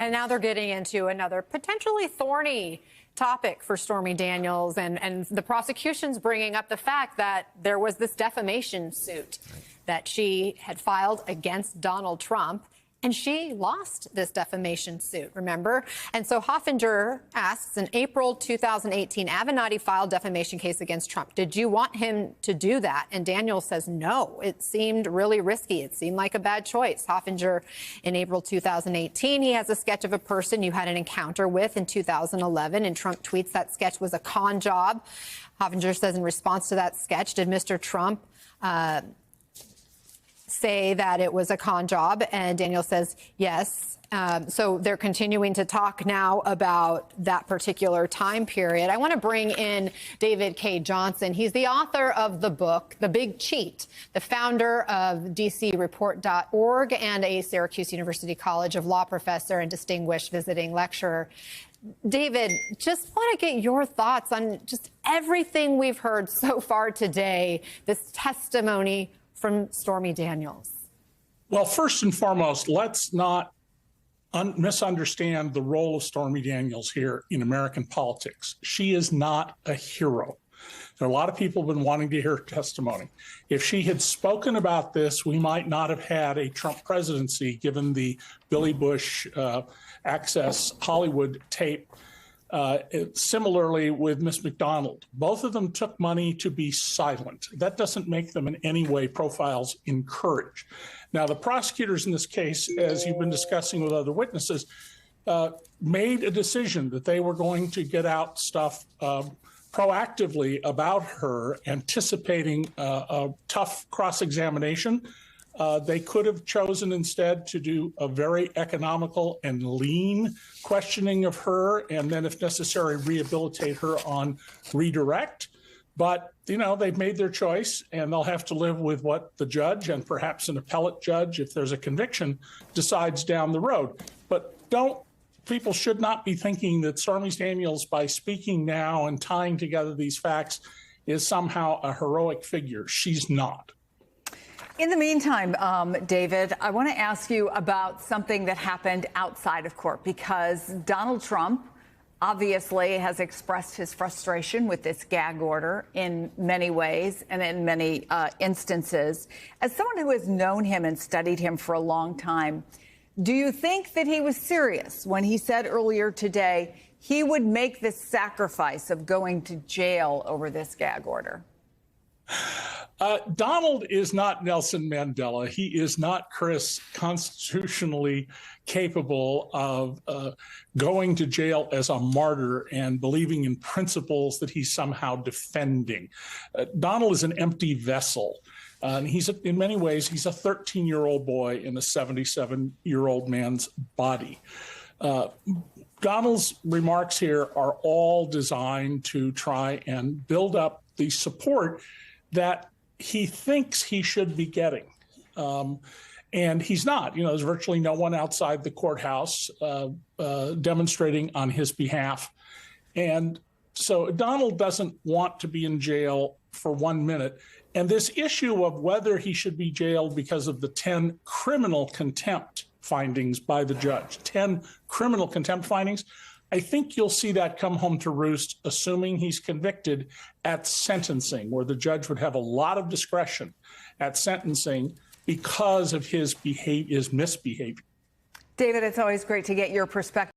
And now they're getting into another potentially thorny topic for Stormy Daniels, and the prosecution's bringing up the fact that there was this defamation suit that she had filed against Donald Trump. And she lost this defamation suit, remember? And so Hoffinger asks, in April 2018, Avenatti filed defamation case against Trump. Did you want him to do that? And Daniels says, no, it seemed really risky. It seemed like a bad choice. Hoffinger, in April 2018, he has a sketch of a person you had an encounter with in 2011, and Trump tweets that sketch was a con job. Hoffinger says in response to that sketch, did Mr. Trump say that it was a con job? And Daniel says yes. So they're continuing to talk now about that particular time period. I want to bring in David Cay Johnston. He's the author of the book, The Big Cheat, the founder of DCReport.org, and a Syracuse University College of Law professor and distinguished visiting lecturer. David, just want to get your thoughts on just everything we've heard so far today, this testimony from Stormy Daniels. Well, first and foremost, let's not misunderstand the role of Stormy Daniels here in American politics. She is not a hero. There are a lot of people who've been wanting to hear her testimony. If she had spoken about this, we might not have had a Trump presidency, given the Billy Bush Access Hollywood tape. Similarly with Ms. McDonald, both of them took money to be silent. That doesn't make them in any way profiles in courage. Now, the prosecutors in this case, as you've been discussing with other witnesses, made a decision that they were going to get out stuff proactively about her, anticipating a tough cross-examination. They could have chosen instead to do a very economical and lean questioning of her, and then, if necessary, rehabilitate her on redirect. But, you know, they've made their choice, and they'll have to live with what the judge, and perhaps an appellate judge, if there's a conviction, decides down the road. But people should not be thinking that Stormy Daniels, by speaking now and tying together these facts, is somehow a heroic figure. She's not. In the meantime, David, I want to ask you about something that happened outside of court, because Donald Trump obviously has expressed his frustration with this gag order in many ways and in many instances. As someone who has known him and studied him for a long time, do you think that he was serious when he said earlier today he would make this sacrifice of going to jail over this gag order? Donald is not Nelson Mandela. He is not Chris, constitutionally capable of going to jail as a martyr and believing in principles that he's somehow defending. Donald is an empty vessel. And in many ways, he's a 13-year-old boy in a 77-year-old man's body. Donald's remarks here are all designed to try and build up the support that he thinks he should be getting. And he's not. You know, there's virtually no one outside the courthouse demonstrating on his behalf. And so Donald doesn't want to be in jail for 1 minute. And this issue of whether he should be jailed because of the 10 criminal contempt findings by the judge, 10 criminal contempt findings, I think you'll see that come home to roost, assuming he's convicted at sentencing, where the judge would have a lot of discretion at sentencing because of his misbehavior. David, it's always great to get your perspective.